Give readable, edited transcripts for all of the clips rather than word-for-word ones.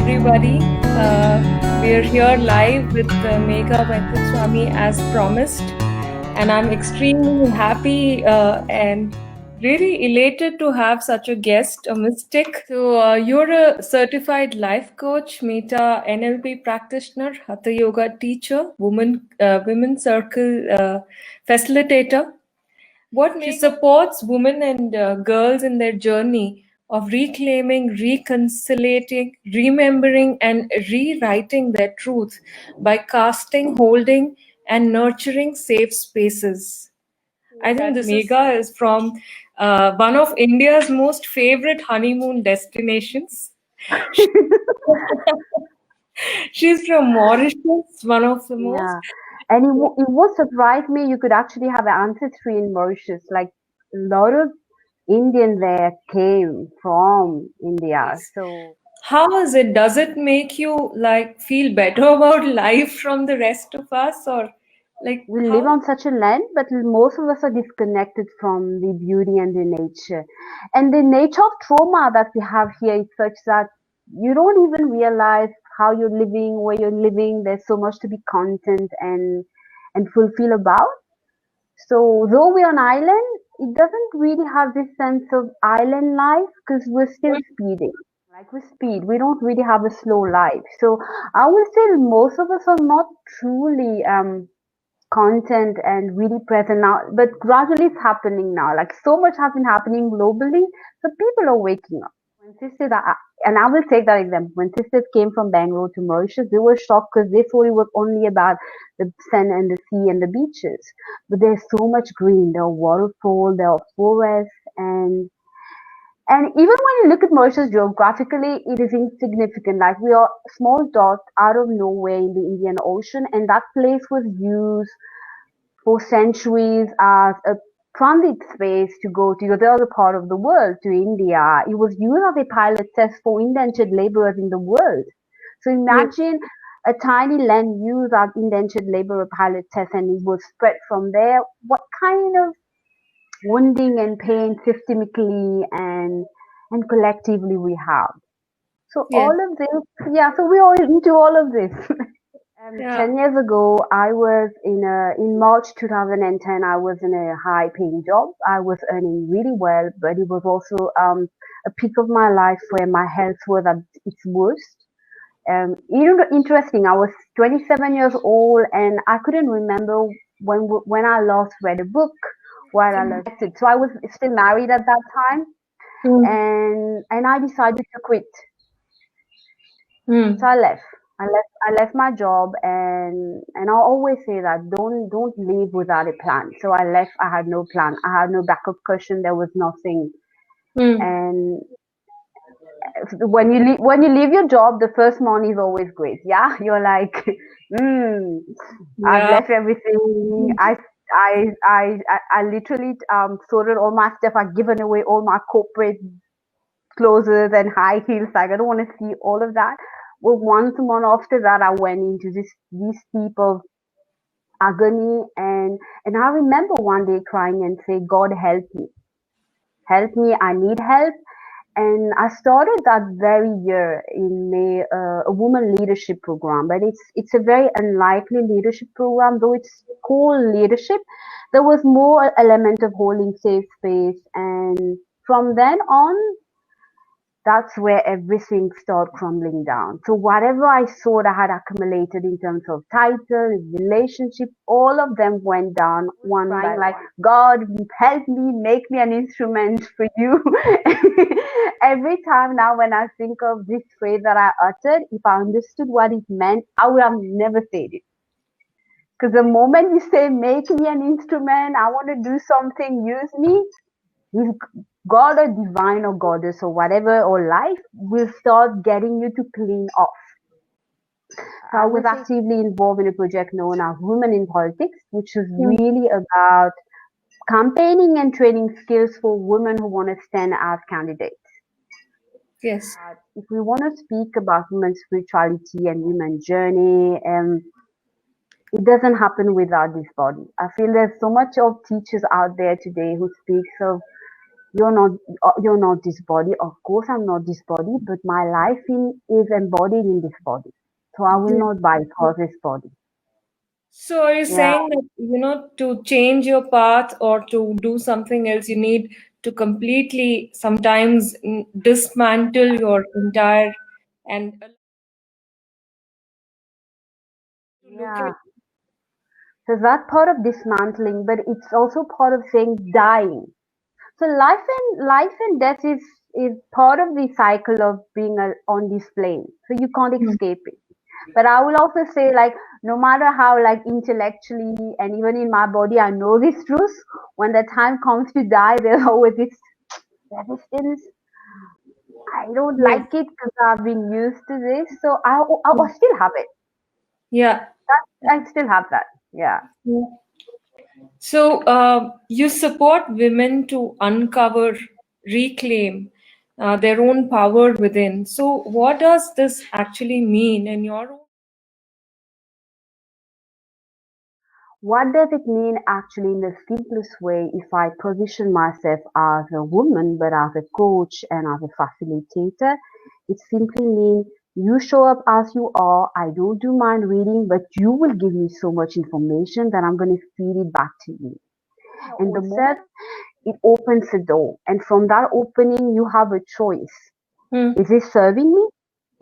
everybody. We are here live with Megha the as promised, and I'm extremely happy and really elated to have such a guest, a mystic. So, you're a certified life coach, Meta NLP practitioner, Hatha Yoga teacher, women circle facilitator. She supports women and girls in their journey of reclaiming, reconciliating, remembering, and rewriting their truth by casting, holding, and nurturing safe spaces. I think this Megha is from one of India's most favorite honeymoon destinations. She's from Mauritius, one of the most. Yeah, and it would surprise me you could actually have an ancestry in Mauritius. Like a lot of Indian there came from India. So How is it? Does it make you like feel better about life from the rest of us, or like we live how? on such a land, but most of us are disconnected from the beauty and the nature. And the nature of trauma that we have here is such that you don't even realize how you're living, where you're living. There's so much to be content and fulfill about. So though we're on island, it doesn't really have this sense of island life because we're still speeding. Like we speed, we don't really have a slow life. So I would say most of us are not truly content and really present now, but gradually it's happening now. Like so much has been happening globally, so people are waking up. When sisters, and I will take that example. When sisters came from Bangalore to Mauritius, they were shocked because they thought it was only about the sun and the sea and the beaches. But there's so much green. There are waterfalls, there are forests, and even when you look at Mauritius geographically, it is insignificant. Like we are a small dot out of nowhere in the Indian Ocean, and that place was used for centuries as a transit space to go to the other part of the world, to India. It was used as a pilot test for indentured laborers in the world. So imagine a tiny land used as indentured laborer pilot test and it was spread from there. What kind of wounding and pain systemically and collectively we have. So Yeah. all of this, yeah, so we're all into all of this. Yeah. 10 years ago, I was in March 2010, I was in a high paying job. I was earning really well, but it was also a peak of my life where my health was at its worst. Interesting, I was 27 years old and I couldn't remember when I last read a book, where I last it. So I was still married at that time and I decided to quit. So I left. I left my job and I always say that don't leave without a plan. So I left. I had no plan. I had no backup cushion. There was nothing. And when you leave your job, the first morning is always great. Yeah, you're like, I've Yeah. left everything. I literally sorted all my stuff. I've given away all my corporate clothes and high heels. Like I don't want to see all of that. Well, one month after that, I went into this deep of agony, and I remember one day crying and say, "God help me! I need help." And I started that very year in a woman leadership program, but it's a very unlikely leadership program, though it's called leadership. There was more element of holding safe space, and from then on, that's where everything started crumbling down. So whatever I thought I had accumulated in terms of title, relationship, all of them went down one by like, God, help me, make me an instrument for you. Every time now when I think of this phrase that I uttered, if I understood what it meant, I would have never said it. Because the moment you say, make me an instrument, I want to do something, use me, if God or divine or goddess or whatever or life will start getting you to clean off. So I was actively involved in a project known as Women in Politics, which is really about campaigning and training skills for women who want to stand as candidates. Yes. If we want to speak about women's spirituality and women's journey, it doesn't happen without this body. I feel there's so much of teachers out there today who speaks of you're not this body. Of course, I'm not this body, but my life is embodied in this body. So I will Yeah. not bypass this body. So are you Yeah, saying that, to change your path or to do something else, you need to completely sometimes dismantle your entire and allow to look at. yeah. So that's part of dismantling, but it's also part of saying dying. So life and death is part of the cycle of being on this plane. So you can't Hmm. escape it. But I will also say, like, no matter how, like, intellectually and even in my body, I know this truth. When the time comes to die, there's always this resistance. I don't Yes. like it because I've been used to this, so I still have it. Yeah. I still have that. Yeah. Yeah. So, you support women to uncover, reclaim their own power within. So, what does this actually mean in your own? What does it mean actually in the simplest way if I position myself as a woman but as a coach and as a facilitator? It simply means you show up as you are. I don't do mind reading, but you will give me so much information that I'm going to feed it back to you. And the moment it opens a door, and from that opening, you have a choice. Hmm. Is this serving me?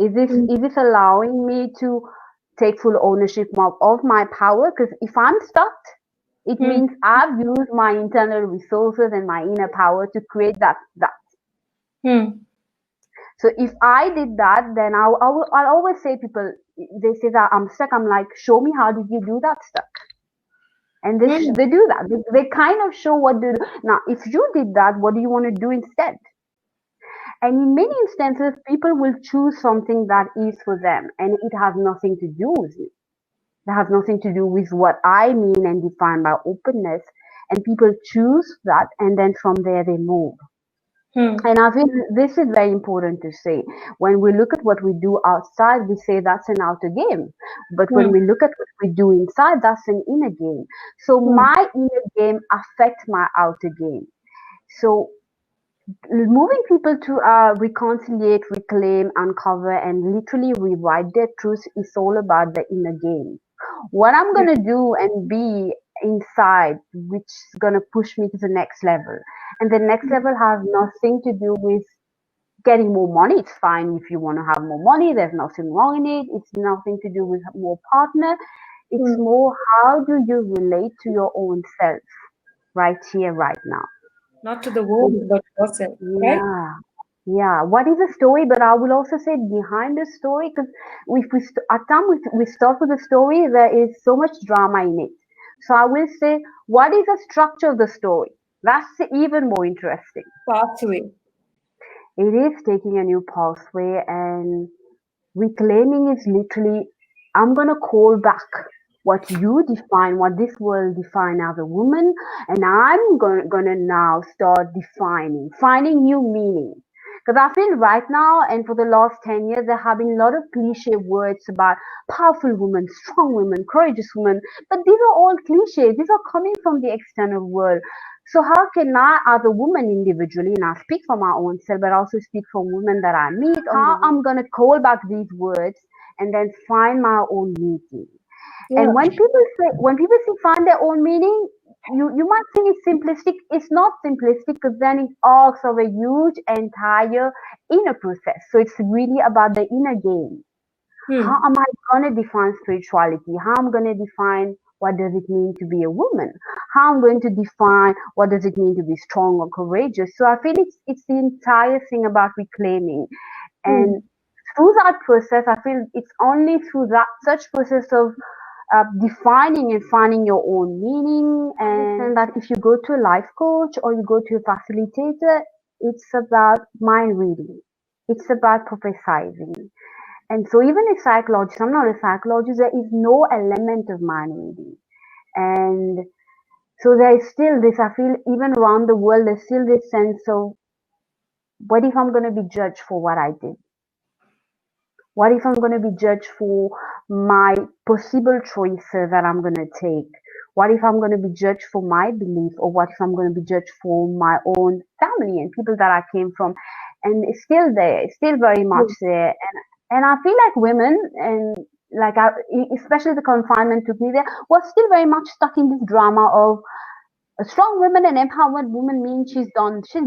Is this Hmm. is this allowing me to take full ownership of my power? Because if I'm stuck, it Hmm. means I've used my internal resources and my inner power to create that. Hmm. So if I did that, then I'll always say people, they say that I'm stuck. I'm like, show me how did you do that stuck? And Hmm. they do that. They kind of show what they do. Now, if you did that, what do you want to do instead? And in many instances, people will choose something that is for them, and it has nothing to do with me. It has nothing to do with what I mean and define by openness. And people choose that, and then from there they move. Hmm. And I feel this is very important to say. When we look at what we do outside, we say that's an outer game. But when Hmm. we look at what we do inside, that's an inner game. So Hmm. my inner game affects my outer game. So moving people to reconciliate, reclaim, uncover, and literally rewrite their truth is all about the inner game. What I'm Yeah. gonna do and be inside, which is gonna push me to the next level. And the next level has nothing to do with getting more money. It's fine if you want to have more money. There's nothing wrong in it. It's nothing to do with more partner. It's Hmm. more how do you relate to your own self right here, right now. Not to the world, but yourself, right? Yeah, yeah. What is a story? But I will also say behind the story, because if at time we start with the story, there is so much drama in it. So I will say, what is the structure of the story? That's even more interesting. Pathway. It is taking a new pathway, and reclaiming is literally, I'm gonna call back what you define, what this world define as a woman, and I'm gonna now start finding new meaning. Because I feel right now, and for the last 10 years, there have been a lot of cliche words about powerful women, strong women, courageous women, but these are all cliches. These are coming from the external world. So how can I, as a woman individually, and I speak for my own self, but also speak for women that I meet, how I'm gonna call back these words and then find my own meaning. And Yeah. when people say find their own meaning, you might think it's simplistic. It's not simplistic because then it asks of a huge entire inner process. So it's really about the inner game. How Hmm. am I gonna define spirituality? How I'm gonna define what does it mean to be a woman? How I'm going to define what does it mean to be strong or courageous? So I feel it's the entire thing about reclaiming. Hmm. And through that process, I feel it's only through that such process of defining and finding your own meaning. And understand that if you go to a life coach or you go to a facilitator, it's about mind reading. It's about prophesizing. And so even a psychologist, I'm not a psychologist, there is no element of mind reading. And so there is still this, I feel even around the world, there's still this sense of what if I'm going to be judged for what I did? What if I'm going to be judged for my possible choices that I'm going to take? What if I'm going to be judged for my belief, or what if I'm going to be judged for my own family and people that I came from? And it's still there. It's still very much Yes. there. And I feel like women, and like especially the confinement took me there, was still very much stuck in this drama of a strong woman and empowered woman means she's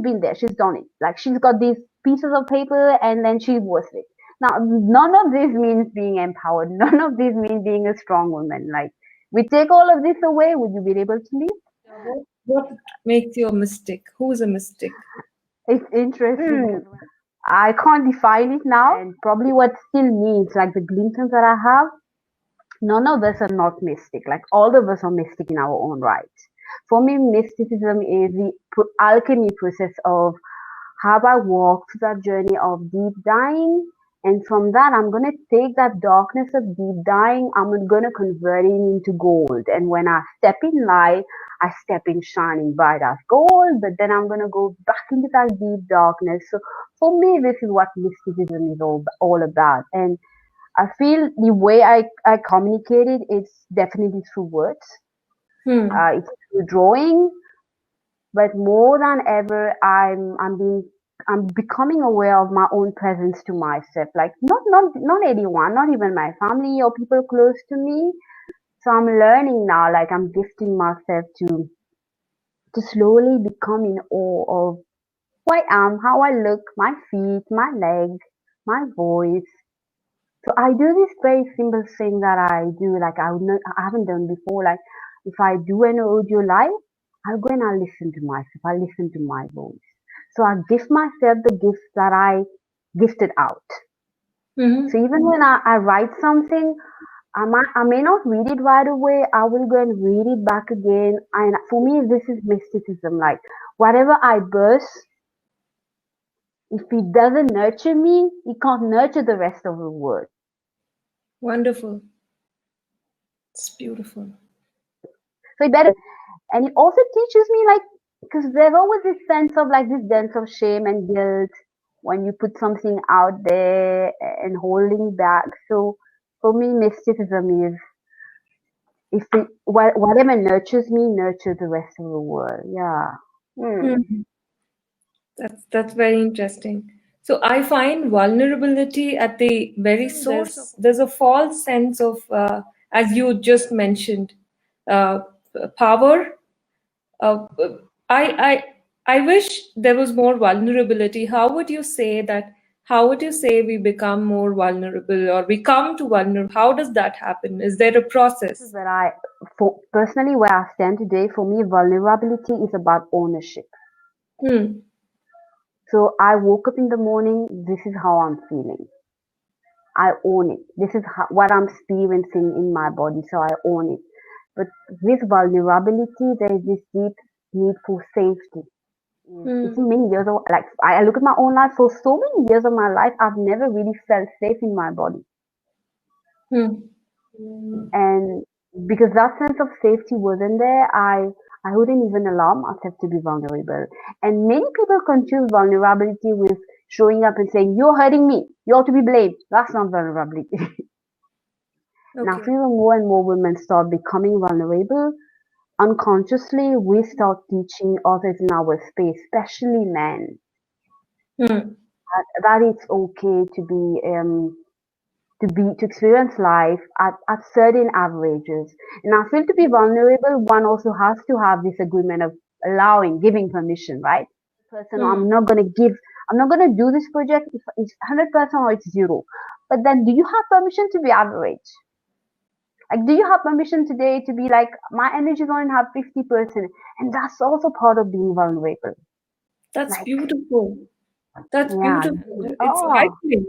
been there, she's done it. Like she's got these pieces of paper and then she's worth it. Now, none of this means being empowered. None of this means being a strong woman. Like, we take all of this away, would you be able to live? What makes you a mystic? Who's a mystic? It's interesting because I can't define it now, and probably what still means, like the glimpses that I have, none of us are not mystic. Like all of us are mystic in our own right. For me, mysticism is the alchemy process of how I walk through that journey of deep dying. And from that, I'm going to take that darkness of deep dying, I'm going to convert it into gold. And when I step in light, I step in shining bright as gold, but then I'm going to go back into that deep darkness. So for me, this is what mysticism is all about. And I feel the way I communicate it, it's definitely through words. Hmm. It's through drawing, but more than ever, I'm becoming aware of my own presence to myself. Like not anyone, not even my family or people close to me. So I'm learning now. Like I'm gifting myself to slowly become in awe of who I am, how I look, my feet, my legs, my voice. So I do this very simple thing that I do, like I haven't done before. Like if I do an audio live, I'll go and I'll listen to myself. I listen to my voice. So I give myself the gifts that I gifted out. So Mm-hmm. even when I write something, I may not read it right away. I will go and read it back again. And for me, this is mysticism. Like whatever I burst, if it doesn't nurture me, it can't nurture the rest of the world. Wonderful. It's beautiful. So it better, and it also teaches me like, because there's always this sense of like this sense of shame and guilt when you put something out there and holding back. So for me, mysticism is if it, whatever nurtures me, nurture the rest of the world. Yeah. Hmm. Hmm. That's very interesting. So I find vulnerability at the very source of there's a false sense of as you just mentioned, uh, power. Uh, I I I wish there was more vulnerability. How would you say that? How would you say we become more vulnerable or we come to vulnerable? How does that happen? Is there a This is process? where for personally where I stand today. For me, vulnerability is about ownership. Hmm. So I woke up in the morning. This is how I'm feeling. I own it. This is what I'm experiencing in my body, so I own it. But with vulnerability, there is this deep need for safety. It's Hmm. many years of like I look at my own life. For so many years of my life, I've never really felt safe in my body, Hmm. and because that sense of safety wasn't there, I wouldn't even allow myself to be vulnerable. And many people confuse vulnerability with showing up and saying, "You're hurting me. You ought to be blamed." That's not vulnerability. Now, Okay. fewer more and more women start becoming vulnerable. Unconsciously, we start teaching others in our space, especially men, Hmm. that it's okay to experience life at certain averages. And I feel to be vulnerable, one also has to have this agreement of giving permission, right? Person, Hmm. I'm not gonna do this project if it's 100% or it's zero. But then, do you have permission to be average? Like, do you have permission today to be like, my energy is going to have 50%? And that's also part of being vulnerable. That's Like, beautiful. That's yeah, beautiful. It's oh, frightening.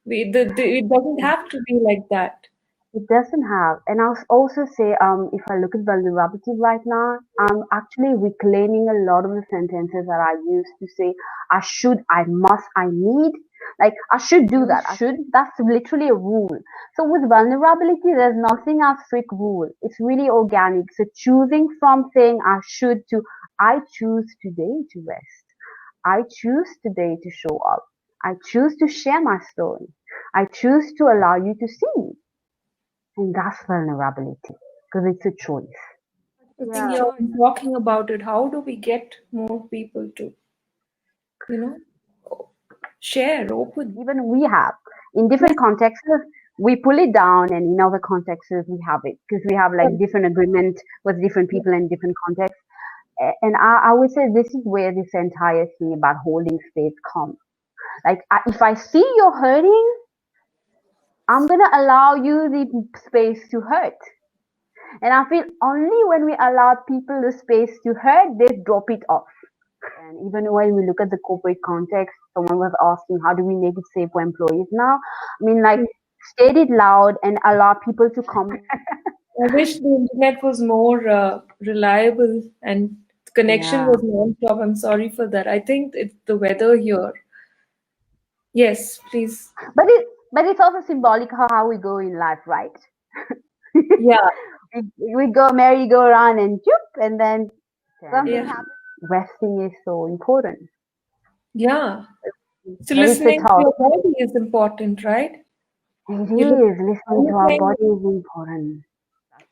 It doesn't have to be like that. it doesn't have. And I'll also say, if I look at vulnerability right now, I'm actually reclaiming a lot of the sentences that I used to say, I should, I must, I need. Like, I should do that. I should. That's literally a rule. So with vulnerability, there's nothing as strict rule. It's really organic. So choosing from saying I should to I choose today to rest. I choose today to show up. I choose to share my story. I choose to allow you to see me. And that's vulnerability because it's a choice. thinking Yeah. of and talking about it. How do we get more people to, you know, share, open? Even we have in Yeah. different contexts, we pull it down, and in other contexts we have it because we have like different agreement with different people in different contexts. And I would say this is where this entire thing about holding space comes. Like if I see you're hurting, I'm gonna allow you the space to hurt. And I feel only when we allow people the space to hurt, they drop it off. And even when we look at the corporate context, someone was asking, how do we make it safe for employees now? I mean, like, state it loud and allow people to come. I wish the internet was more reliable and connection Yeah. was non-stop. I'm sorry for that. I think it's the weather here. Yes, please. But it's also symbolic of how we go in life, right? Yeah, we go merry-go-round and joop, and then something yeah, happens. Resting is so important. yeah. So But it's a listening to tough. your body is important, right? It You look is. Listening to our anything. body is important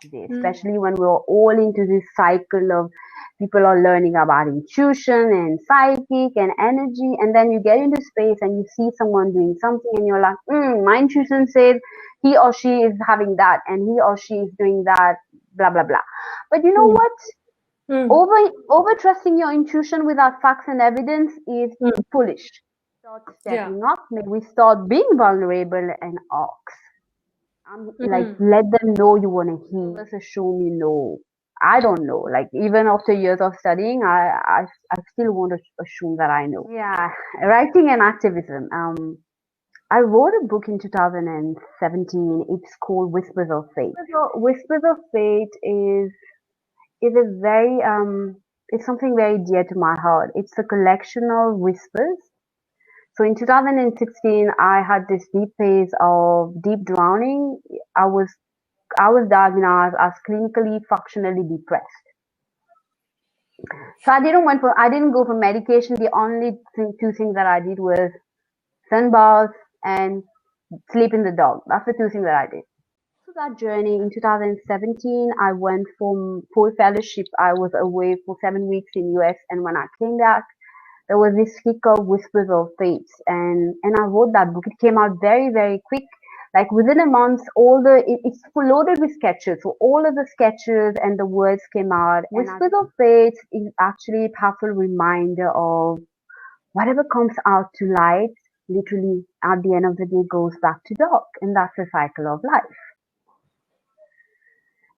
today, Mm, especially when we're all into this cycle of people are learning about intuition and psychic and energy, and then you get into space and you see someone doing something, and you're like, my intuition says he or she is having that, and he or she is doing that, blah blah blah. But you know mm, what? mm, Over trusting your intuition without facts and evidence is mm. foolish. Start Yeah. stepping up. Maybe we start being vulnerable and ask. Like Mm. let them know you want to heal. Let's assume you know. I don't know. Like even after years of studying, I still want to assume that I know. Yeah, writing and activism. I wrote a book in 2017. It's called Whispers of Fate. Whispers of Fate is a very it's something very dear to my heart. It's a collection of whispers. So in 2016, I had this deep phase of deep drowning. I was I was diagnosed as clinically functionally depressed. So I didn't go for medication. The only two things that I did was sunbath and sleep in the dark. That's the two things that I did. So that journey in 2017, I went for fellowship. I was away for 7 weeks in US, and when I came back, there was this kick of Whispers of Fate, and I wrote that book. It came out very very quick. Like within a month, it's loaded with sketches. So all of the sketches and the words came out. Whispers of Fate is actually a powerful reminder of whatever comes out to light, literally at the end of the day goes back to dark, and that's the cycle of life.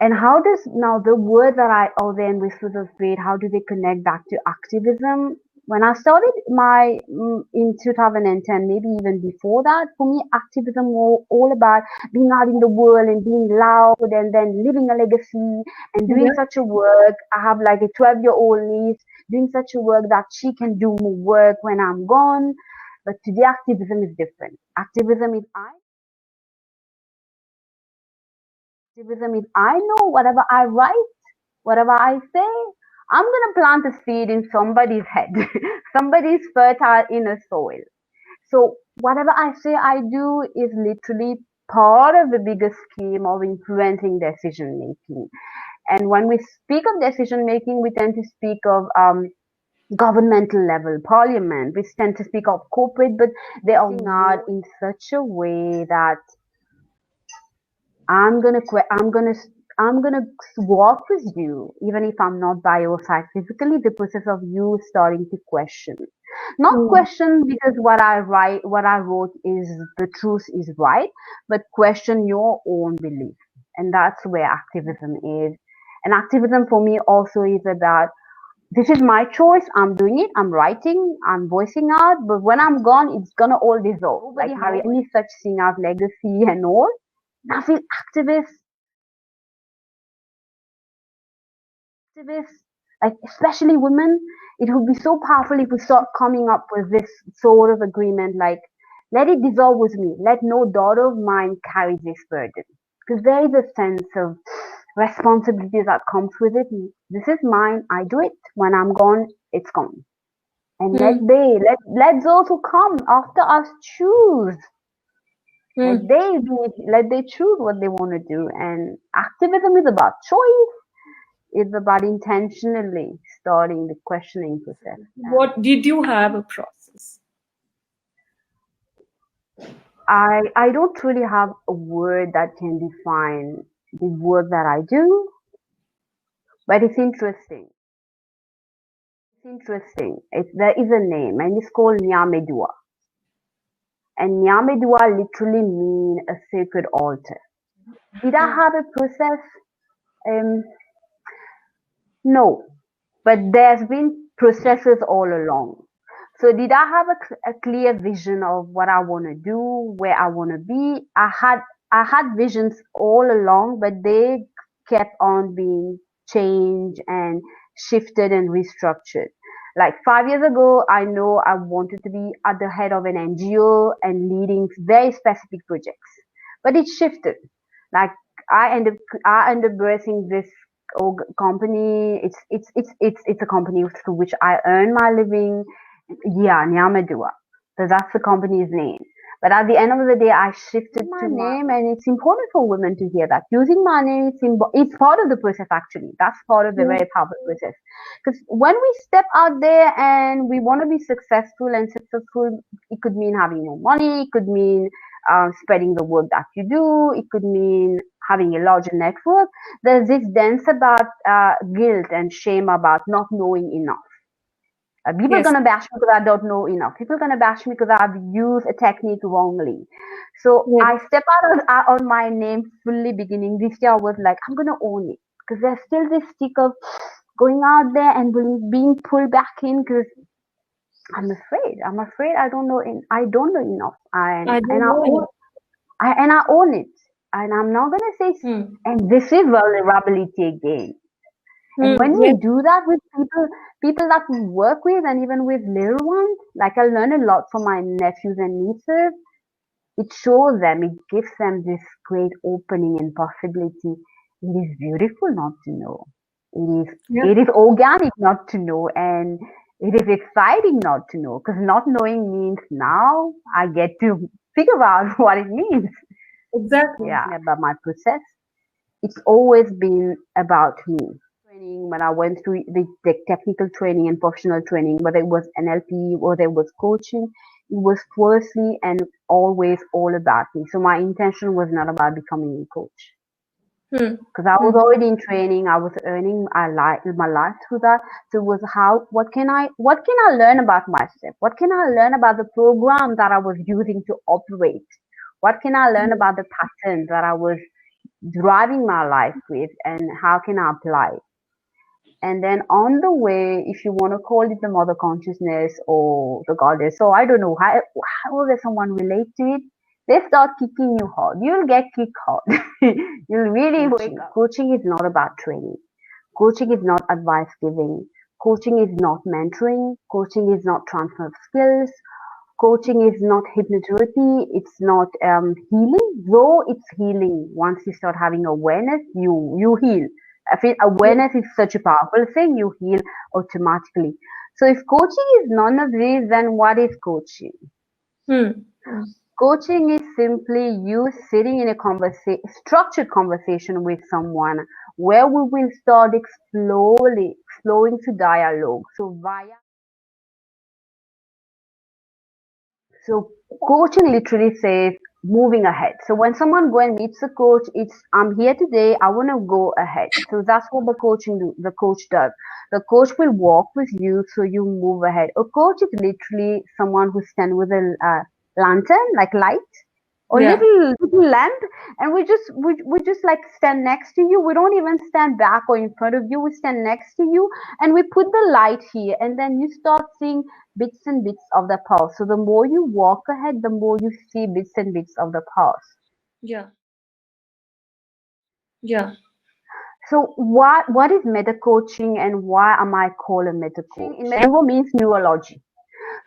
And how does now the word that I or then Whispers of Fate, how do they connect back to activism? When I started in 2010, maybe even before that, for me, activism was all about being out in the world and being loud and then leaving a legacy and doing Yeah. such a work. I have like a 12-year-old niece doing such a work that she can do more work when I'm gone. But today, activism is different. Activism is I know whatever I write, whatever I say, I'm gonna plant a seed in somebody's head, somebody's fertile inner soil. So whatever I say I do is literally part of the bigger scheme of influencing decision making. And when we speak of decision making, we tend to speak of governmental level, parliament. We tend to speak of corporate, but they are not in such a way that I'm gonna que- I'm gonna walk with you, even if I'm not by your side physically. The process of you starting to question, not Mm, question because what I wrote is the truth is right, but question your own belief, and that's where activism is. And activism for me also is about this is my choice. I'm doing it. I'm writing. I'm voicing out. But when I'm gone, it's gonna all dissolve. Like carry any such thing as legacy and all. I feel activists, like especially women, it would be so powerful if we start coming up with this sort of agreement, like let it dissolve with me. Let no daughter of mine carry this burden, because there is a sense of responsibility that comes with it. This is mine. I do it. When I'm gone, it's gone. And mm, let those who come after us choose. mm, Let they choose what they want to do. And activism is about choice. It's about intentionally starting the questioning process. What did you have a process? I don't really have a word that can define the work that I do, but it's interesting. It's interesting. There is a name, and it's called Nyamedua. And Nyamedua literally means a sacred altar. Did I Hmm. have a process? Um, no, but there's been processes all along. So did I have a clear vision of what I want to do, where I want to be? I had visions all along, but they kept on being changed and shifted and restructured. Like 5 years ago, I know I wanted to be at the head of an NGO and leading very specific projects, but it shifted. Like I ended I ended up birthing this company. It's a company through which I earn my living. Yeah, Nyamadua. So that's the company's name. But at the end of the day, I shifted my name, and it's important for women to hear that using my name, it's part of the process. Actually, that's part of the Hmm. very powerful process. Because when we step out there and we want to be successful, and successful, it could mean having more money. It could mean spreading the work that you do. It could mean having a larger network. There's this dance about guilt and shame about not knowing enough. People are Yes. gonna bash me because I don't know enough. People are gonna bash me because I've used a technique wrongly. So Yes. I step on my name fully beginning this year. I was like, I'm gonna own it because there's still this stick of going out there and being pulled back in because I'm afraid. I'm afraid I don't know. I don't know enough, I and don't know enough. I own it. And I'm not gonna say. Hmm. And this is vulnerability again. And Hmm. when Yes. we do that with people that we work with, and even with little ones, like I learn a lot from my nephews and nieces, it shows them, it gives them this great opening and possibility. It is beautiful not to know. Yeah. It is organic not to know, and it is exciting not to know, because not knowing means now I get to figure out what it means. Exactly. Yeah, about my process. It's always been about me. Training, when I went through the technical training and professional training, whether it was NLP, whether it was coaching, it was firstly and always all about me. So my intention was not about becoming a coach Hmm. because I was Hmm. already in training. I was earning my life through that. So it was what can I learn about myself? What can I learn about the program that I was using to operate? What can I learn about the patterns that I was driving my life with, and how can I apply it? And then on the way, if you want to call it the mother consciousness or the goddess, so I don't know how there's someone relate to it. They start kicking you hard. You'll get kicked hard. You'll really wake up. Coaching is not about training. Coaching is not advice giving. Coaching is not mentoring. Coaching is not transfer of skills. Coaching is not hypnotherapy. It's not healing, though it's healing. Once you start having awareness, you heal. I feel Yes. awareness is such a powerful thing. You heal automatically. So if coaching is none of these, then what is coaching? Hmm. Hmm. Coaching is simply you sitting in a structured conversation with someone where we will start exploring to dialogue. So coaching literally says moving ahead. So when someone go and meets a coach, it's I'm here today, I want to go ahead. So that's what the coach does. The coach will walk with you so you move ahead. A coach is literally someone who stands with a lantern, like light, or Yeah. little lamp, and we just like stand next to you. We don't even stand back or in front of you. We stand next to you, and we put the light here, and then you start seeing bits and bits of the past. So the more you walk ahead, the more you see bits and bits of the past. Yeah. Yeah. So what is meta coaching, and why am I called a meta coach? In meta means neurology.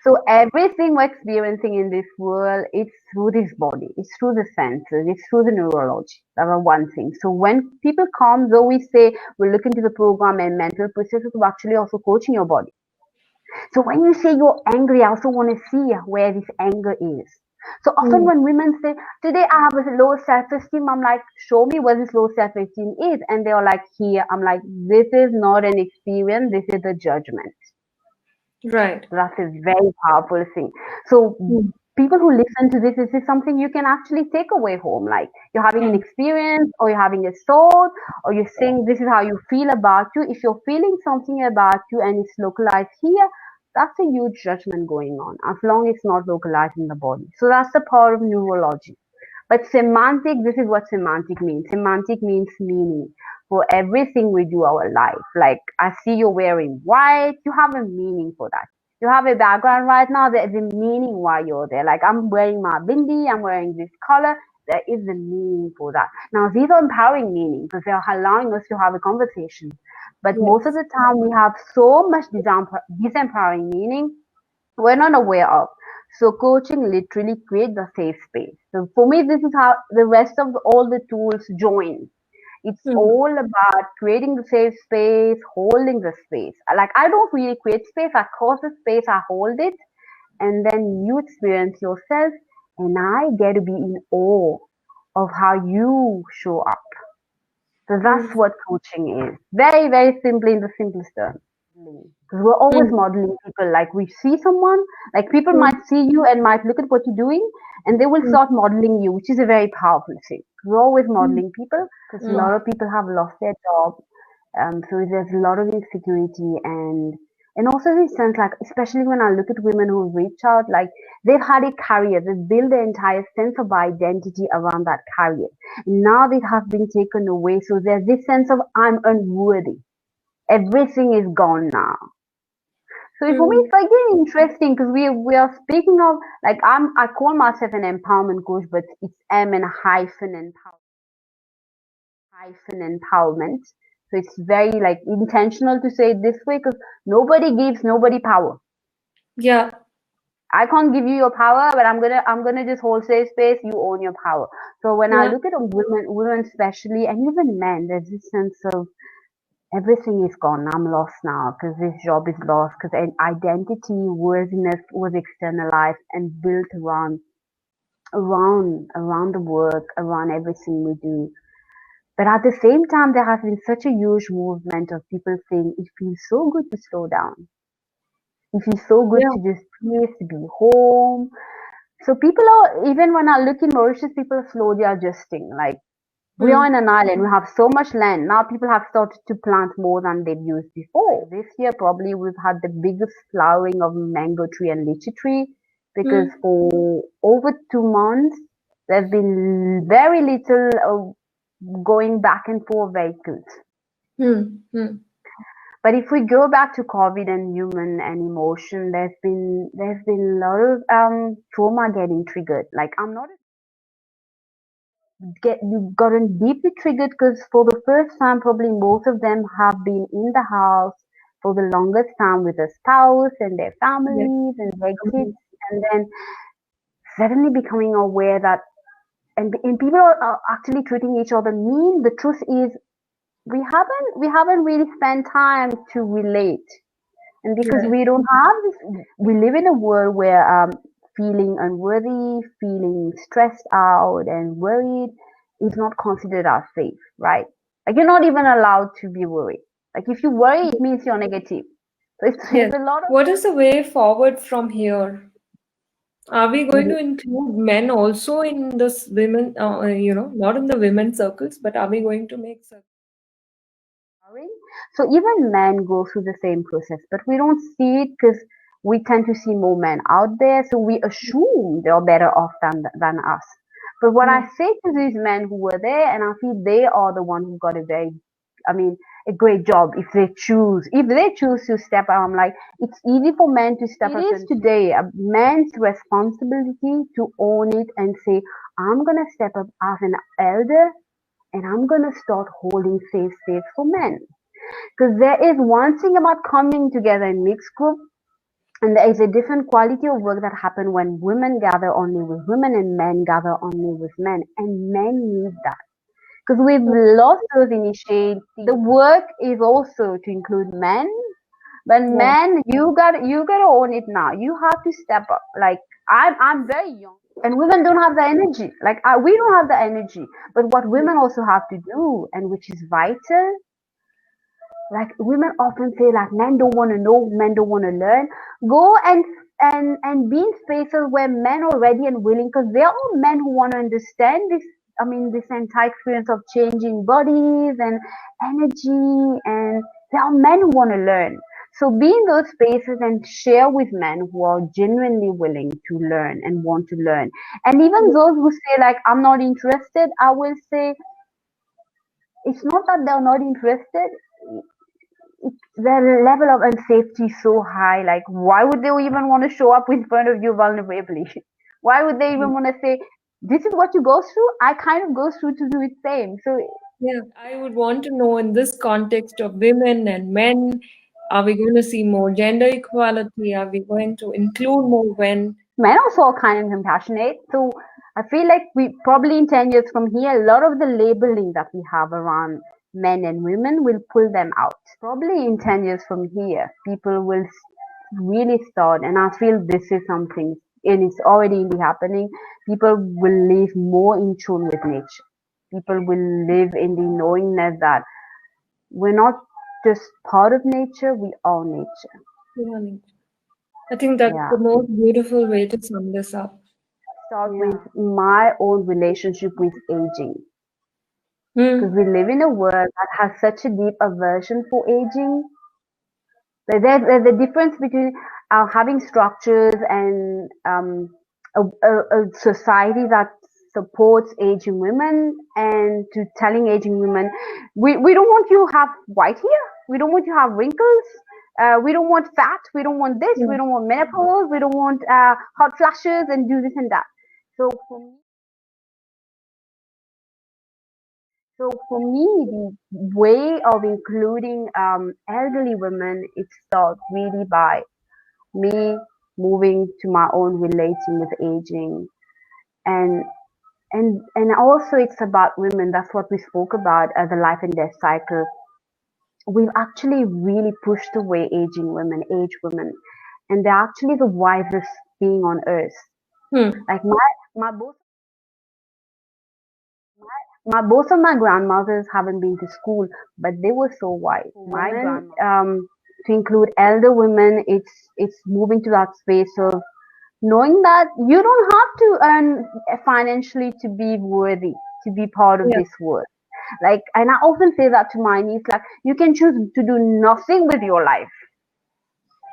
So everything we're experiencing in this world, it's through this body, it's through the senses, it's through the neurology. That's one thing. So when people come, though we say we look into the program and mental processes, we're actually also coaching your body. So when you say you're angry, I also want to see where this anger is. So often mm, when women say, today I have a low self-esteem, I'm like, show me what this low self-esteem is. And they're like, here. I'm like, this is not an experience, this is a judgment. right. That's a very powerful thing. So Mm, people who listen to this is something you can actually take away home. Like you're having an mm, experience or you're having a thought or you're saying this is how you feel about you. If you're feeling something about you and it's localized here, that's a huge judgment going on as long as it's not localized in the body. So that's the power of neurology. But semantic, this is what semantic means. Semantic means meaning for everything we do our life. Like I see you wearing white, you have a meaning for that. You have a background right now, there's a meaning why you're there. Like I'm wearing my bindi, I'm wearing this color. There is a meaning for that. Now these are empowering meanings because they are allowing us to have a conversation. But most of yes. the time we have so much disempowering meaning we're not aware of. So coaching literally creates the safe space. So for me, this is how the rest of all the tools join. It's Mm, all about creating the safe space, holding the space. Like I don't really create space, I cause the space, I hold it, and then you experience yourself, and I get to be in awe of how you show up. So that's beautiful. what coaching is. Very, very simply in the simplest terms. Because we're always Mm, modeling people. Like we see someone, like people mm, might see you and might look at what you're doing and they will mm, start modeling you, which is a very powerful thing. We're always mm, modeling people because a mm, lot of people have lost their job. So there's a lot of insecurity and also this sense like especially when I look at women who reach out, like they've had a career, they've built their entire sense of identity around that career. Now it has been taken away. So there's this sense of I'm unworthy. Everything is gone now. So for me, mm, it's like really interesting because we are speaking of like I call myself an empowerment coach, but it's M and hyphen empowerment. So it's very like intentional to say it this way because nobody gives nobody power. yeah. I can't give you your power, but I'm gonna just hold safe space. You own your power. So when I Yeah. look at women especially, and even men, there's this sense of everything is gone. I'm lost now because this job is lost because an identity, worthiness was externalized and built around the work, around everything we do. But at the same time, there has been such a huge movement of people saying it feels so good to slow down. It feels so good Yeah. to just please to be home. So people are even when I look in Mauritius, people are slowly adjusting. Like we are Mm, in an island. We have so much land. Now people have started to plant more than they've used before. Like this year, probably we've had the biggest flowering of mango tree and lychee tree because mm, for over 2 months, there's been very little going back and forth vehicles. mm, mm. But if we go back to COVID and human and emotion, there's been a lot of trauma getting triggered. Like I'm not get you've gotten deeply triggered because for the first time probably most of them have been in the house for the longest time with their spouse and their Yes. families and their kids Mm, and then suddenly becoming aware that and people are actually treating each other mean. The truth is we haven't really spent time to relate and because right. we don't have this, we live in a world where feeling unworthy, feeling stressed out and worried is not considered as safe, right? Like you're not even allowed to be worried. Like if you worry, it means you're negative. So it's Yes. a lot of What is the way forward from here? Are we going to include men also in this women, not in the women circles, but are we going to make circles? empowering. So even men go through the same process, but we don't see it because we tend to see more men out there, so we assume they're better off than us. But what I Mm, say to these men who were there, and I feel they are the one who got I mean, a great job if they choose to step out. I'm like, it's easy for men to step up. It is today a man's responsibility to own it and say, I'm gonna step up as an elder and I'm gonna start holding safe space for men. Because there is one thing about coming together in mixed group, and there is a different quality of work that happen when women gather only with women and men gather only with men. And men need that. Because we've mm, lost those initiates. The work is also to include men, but yeah. men, you got to own it now. You have to step up. Like I'm very young. And women don't have the energy. Like we don't have the energy. But what women also have to do, and which is vital, like women often say like men don't want to know, men don't want to learn. Go and be in spaces where men are ready and willing, because there are men who want to understand this. I mean, this entire experience of changing bodies and energy, and there are men who want to learn. So be in those spaces and share with men who are genuinely willing to learn and want to learn. And even those who say like I'm not interested, I will say it's not that they're not interested, the level of unsafety is so high. Like, why would they even want to show up in front of you vulnerably? Why would they even want to say, "This is what you go through"? I kind of go through to do it same. So Yeah, I would want to know in this context of women and men, are we going to see more gender equality? Are we going to include more men? men also are kind and compassionate. So I feel like we probably in 10 years from here, a lot of the labeling that we have around men and women will pull them out. Probably in 10 years from here, people will really start, and I feel this is something, and it's already happening. People will live more in tune with nature. People will live in the knowingness that we're not just part of nature, we are nature. Yeah, I think that's Yeah. the most beautiful way to sum this up. Start with my own relationship with aging. Because Hmm. we live in a world that has such a deep aversion for aging. There's a difference between having structures and a society that supports aging women, and to telling aging women, we don't want you to have white hair, we don't want you to have wrinkles, we don't want fat, we don't want this, Yeah. we don't want menopause, we don't want hot flashes and do this and that. So for me, the way of including elderly women, it starts really by me moving to my own relating with aging, and and also it's about women. That's what we spoke about as a life and death cycle. We've actually really pushed away aging women, age women, and they're actually the wisest being on earth. Hmm. Like my both my both of my grandmothers haven't been to school, but they were so wise. My women, to include elder women, it's moving to that space of knowing that you don't have to earn financially to be worthy, to be part of Yeah. this world. Like, and I often say that to my niece, like, you can choose to do nothing with your life.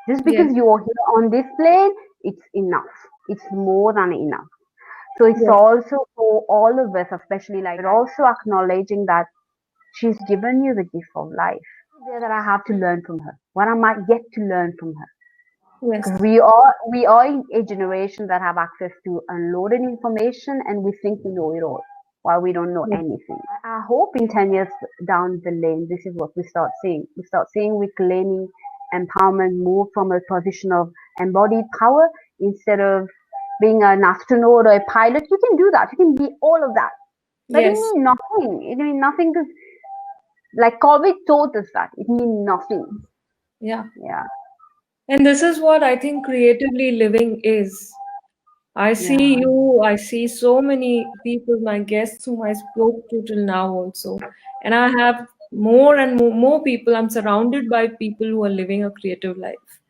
Just Yes. because you are here on this plane, it's enough. It's more than enough. So it's Yes. also for all of us, especially like, but also acknowledging that she's given you the gift of life. There that I have to learn from her. What am I yet to learn from her? Because Yes. we are a generation that have access to unloaded information, and we think we know it all while we don't know Yes. anything. I hope in 10 years down the lane, this is what we start seeing. We start seeing reclaiming empowerment move from a position of embodied power, instead of being an astronaut or a pilot. You can do that. You can be all of that. But it Yes. means nothing. It means nothing, because like COVID taught us that. It means nothing. Yeah. Yeah. And this is what I think creatively living is. I see Yeah. you, I see so many people, my guests whom I spoke to till now also. And I have more and more people. I'm surrounded by people who are living a creative life.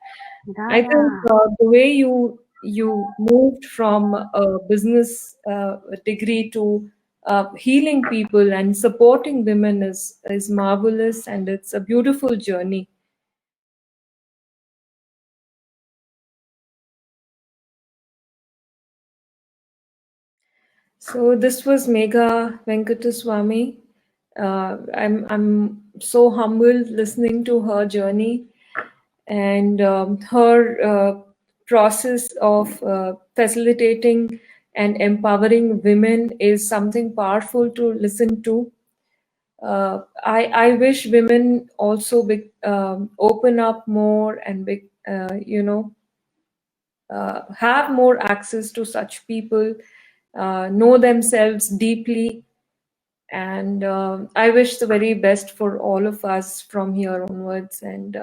I think Yeah. the way you moved from a business degree to healing people and supporting women is marvelous, and it's a beautiful journey. So this was Megha Venkataswamy. I'm so humbled listening to her journey, and her process of facilitating and empowering women is something powerful to listen to. I wish women also open up more and have more access to such people, know themselves deeply, and I wish the very best for all of us from here onwards. And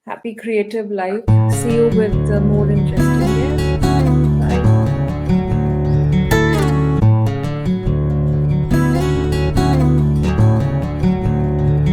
happy creative life. See you with more interesting